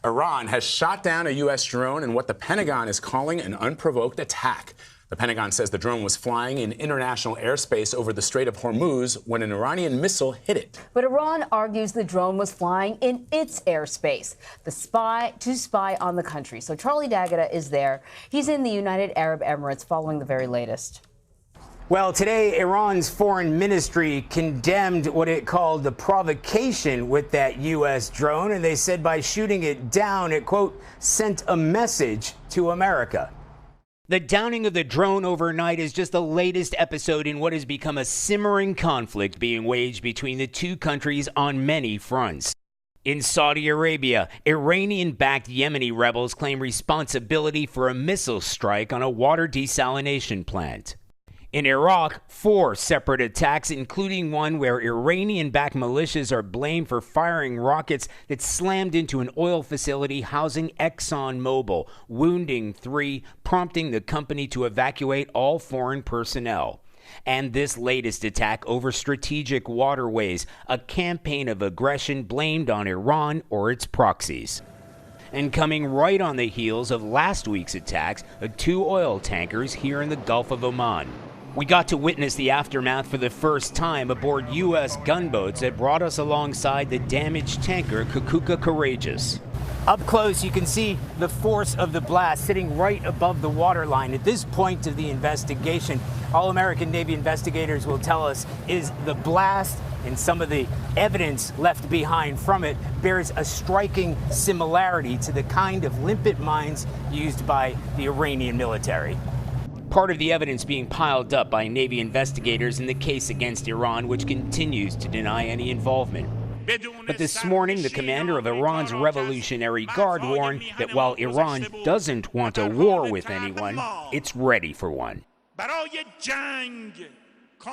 Iran has shot down a U.S. drone in what the Pentagon is calling an unprovoked attack. The Pentagon says the drone was flying in international airspace over the Strait of Hormuz when an Iranian missile hit it. But Iran argues the drone was flying in its airspace, to spy on the country. So Charlie D'Agata is there. He's in the United Arab Emirates following the very latest. Well, today, Iran's foreign ministry condemned what it called the provocation with that U.S. drone, and they said by shooting it down, it, quote, sent a message to America. The downing of the drone overnight is just the latest episode in what has become a simmering conflict being waged between the two countries on many fronts. In Saudi Arabia, Iranian-backed Yemeni rebels claim responsibility for a missile strike on a water desalination plant. In Iraq, 4 separate attacks, including one where Iranian-backed militias are blamed for firing rockets that slammed into an oil facility housing ExxonMobil, wounding 3, prompting the company to evacuate all foreign personnel. And this latest attack over strategic waterways, a campaign of aggression blamed on Iran or its proxies. And coming right on the heels of last week's attacks of 2 oil tankers here in the Gulf of Oman. We got to witness the aftermath for the first time aboard U.S. gunboats that brought us alongside the damaged tanker Kukuka Courageous. Up close, you can see the force of the blast sitting right above the waterline. At this point of the investigation, all American Navy investigators will tell us is the blast and some of the evidence left behind from it bears a striking similarity to the kind of limpet mines used by the Iranian military. Part of the evidence being piled up by Navy investigators in the case against Iran, which continues to deny any involvement. But this morning, the commander of Iran's Revolutionary Guard warned that while Iran doesn't want a war with anyone, it's ready for one.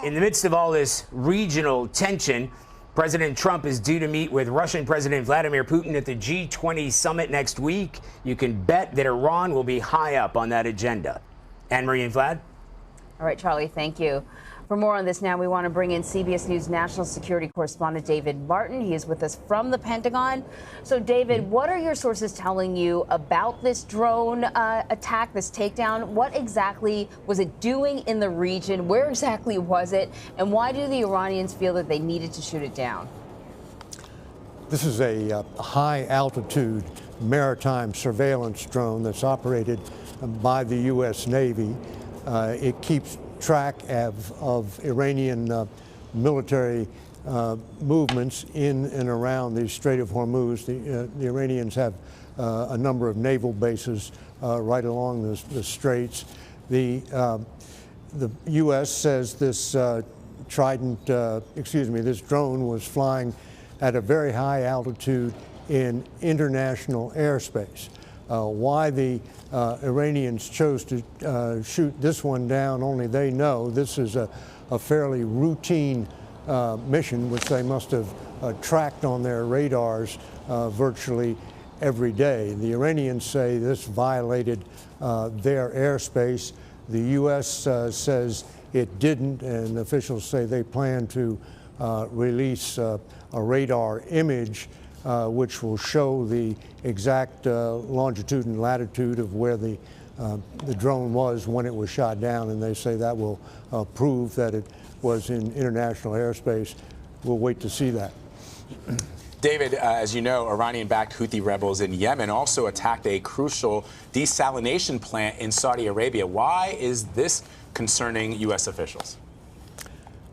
In the midst of all this regional tension, President Trump is due to meet with Russian President Vladimir Putin at the G20 summit next week. You can bet that Iran will be high up on that agenda. Anne-Marie and Vlad? All right, Charlie, thank you. For more on this now, we want to bring in CBS News national security correspondent David Martin. He is with us from the Pentagon. So, David, what are your sources telling you about this drone attack, this takedown? What exactly was it doing in the region? Where exactly was it? And why do the Iranians feel that they needed to shoot it down? This is a high-altitude maritime surveillance drone that's operated by the U.S. Navy. It keeps track of Iranian military movements in and around the Strait of Hormuz. The Iranians have a number of naval bases right along the straits. The U.S. says this this drone was flying at a very high altitude in international airspace. Why the Iranians chose to shoot this one down, only they know. This is a fairly routine mission, which they must have tracked on their radars virtually every day. The Iranians say this violated their airspace. The U.S. says it didn't, and officials say they plan to release a radar image which will show the exact longitude and latitude of where the drone was when it was shot down, and they say that will prove that it was in international airspace. We'll wait to see that. David, as you know, Iranian-backed Houthi rebels in Yemen also attacked a crucial desalination plant in Saudi Arabia. Why is this concerning U.S. officials?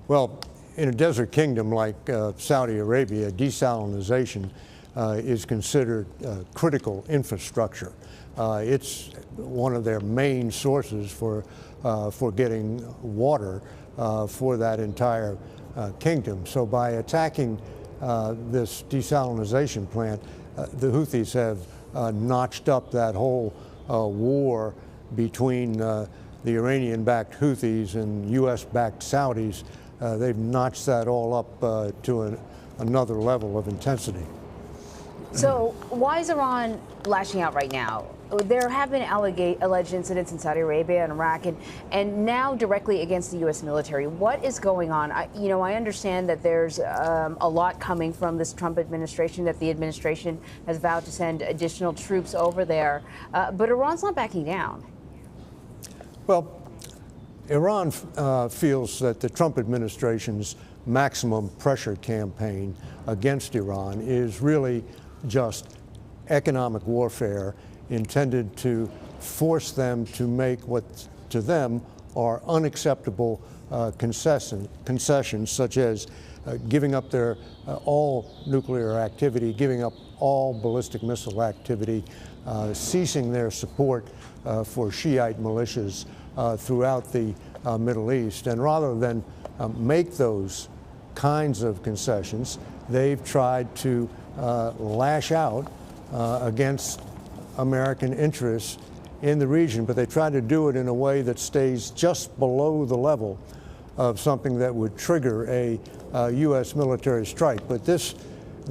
Well, in a desert kingdom like Saudi Arabia, desalination is considered critical infrastructure. It's one of their main sources for getting water for that entire kingdom. So by attacking this desalination plant, the Houthis have notched up that whole war between the Iranian-backed Houthis and U.S.-backed Saudis. They've notched that all up to another level of intensity. So why is Iran lashing out right now? there have been alleged incidents in Saudi Arabia and Iraq, and now directly against the U.S. military. What is going on? I understand that there's a lot coming from this Trump administration, that the administration has vowed to send additional troops over there, but Iran's not backing down. Well, Iran feels that the Trump administration's maximum pressure campaign against Iran is really just economic warfare intended to force them to make what to them are unacceptable concessions, such as giving up their all nuclear activity, giving up all ballistic missile activity, ceasing their support for Shiite militias throughout the Middle East. And rather than make those kinds of concessions, they've tried to lash out against American interests in the region, but they try to do it in a way that stays just below the level of something that would trigger a U.S. military strike. But this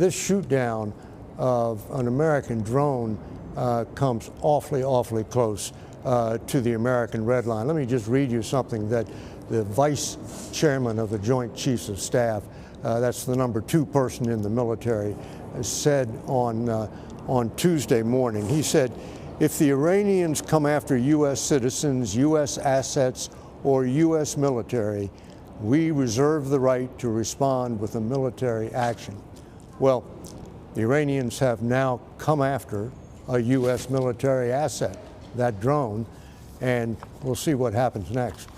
shoot down of an American drone comes awfully, awfully close to the American red line. Let me just read you something that the vice chairman of the Joint Chiefs of Staff, that's the #2 person in the military, said on Tuesday morning. He said, if the Iranians come after U.S. citizens, U.S. assets, or U.S. military, we reserve the right to respond with a military action. Well, the Iranians have now come after a U.S. military asset, that drone, and we'll see what happens next.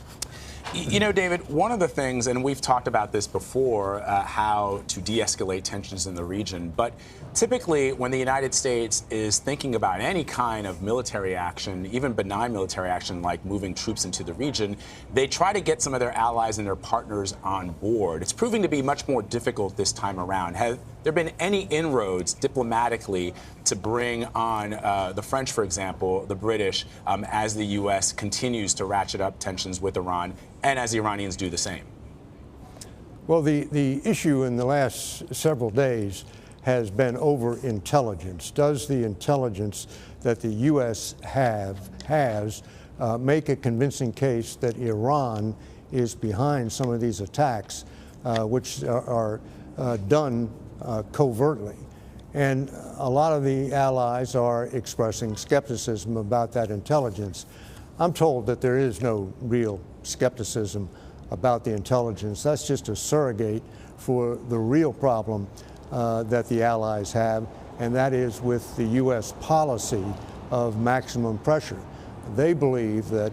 You know, David, one of the things, and we've talked about this before, how to de-escalate tensions in the region, but typically when the United States is thinking about any kind of military action, even benign military action like moving troops into the region, they try to get some of their allies and their partners on board. It's proving to be much more difficult this time around. Have there been any inroads diplomatically to bring on the French, for example, the British, as the U.S. continues to ratchet up tensions with Iran, and as the Iranians do the same? Well, the issue in the last several days has been over intelligence. Does the intelligence that the U.S. has make a convincing case that Iran is behind some of these attacks, which are done covertly? And a lot of the allies are expressing skepticism about that intelligence. I'm told that there is no real skepticism about the intelligence. That's just a surrogate for the real problem that the allies have, and that is with the U.S. policy of maximum pressure. They believe that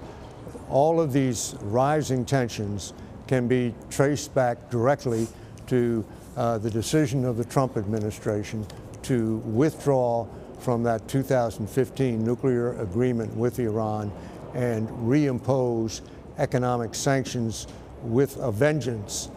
all of these rising tensions can be traced back directly to the decision of the Trump administration to withdraw from that 2015 nuclear agreement with Iran and reimpose economic sanctions with a vengeance,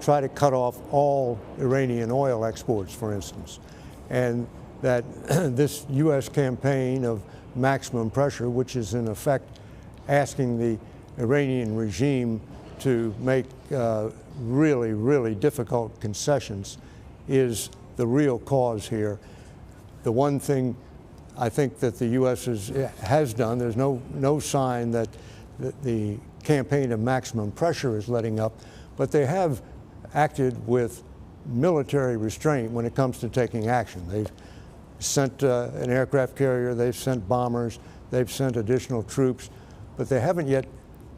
try to cut off all Iranian oil exports, for instance. And that this U.S. campaign of maximum pressure, which is in effect asking the Iranian regime to make really, really difficult concessions, is the real cause here. The one thing I think that the U.S. has done, there's no sign that the campaign of maximum pressure is letting up, but they have acted with military restraint when it comes to taking action. They've sent an aircraft carrier, they've sent bombers, they've sent additional troops, but they haven't yet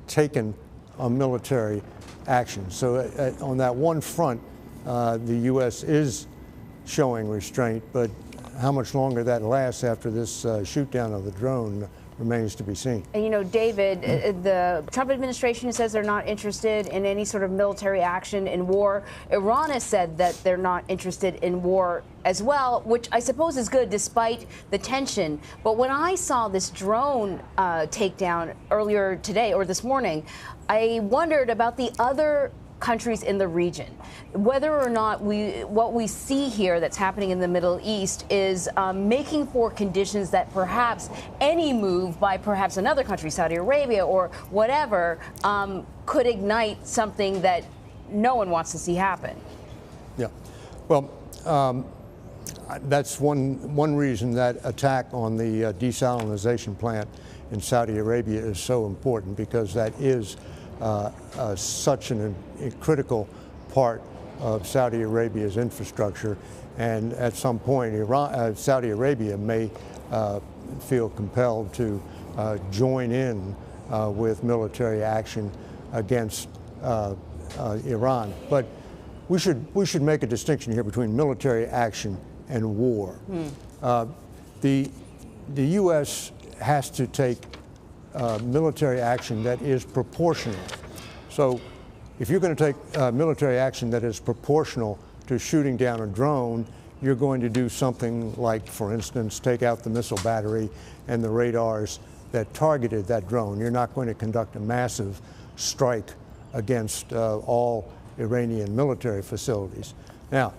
taken a military action. So on that one front, the U.S. is showing restraint, but how much longer that lasts after this shoot down of the drone remains to be seen. And you know, David, the Trump administration says they're not interested in any sort of military action in war. Iran has said that they're not interested in war as well, which I suppose is good despite the tension. But when I saw this drone takedown earlier today or this morning, I wondered about the other countries in the region, whether or not what we see here that's happening in the Middle East is making for conditions that perhaps any move by perhaps another country, Saudi Arabia or whatever, could ignite something that no one wants to see happen. Yeah. Well, that's one reason that attack on the desalinization plant in Saudi Arabia is so important, because that is such a critical part of Saudi Arabia's infrastructure. And at some point, Saudi Arabia may feel compelled to join in with military action against Iran. But we should make a distinction here between military action and war. The U.S. has to take military action that is proportional. So if you're going to take military action that is proportional to shooting down a drone, you're going to do something like, for instance, take out the missile battery and the radars that targeted that drone. You're not going to conduct a massive strike against all Iranian military facilities. Now,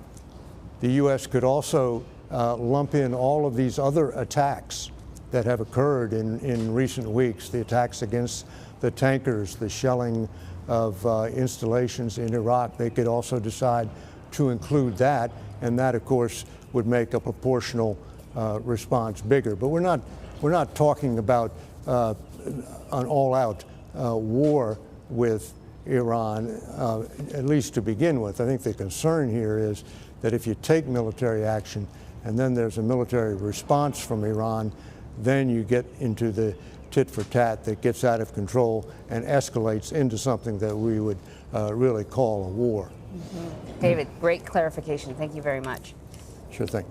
the U.S. could also lump in all of these other attacks that have occurred in recent weeks, the attacks against the tankers, the shelling of installations in Iraq. They could also decide to include that, and that, of course, would make a proportional response bigger. But we're not talking about an all-out war with Iran, at least to begin with. I think the concern here is that if you take military action and then there's a military response from Iran, then you get into the tit for tat that gets out of control and escalates into something that we would really call a war. David, great clarification. Thank you very much. Sure thing.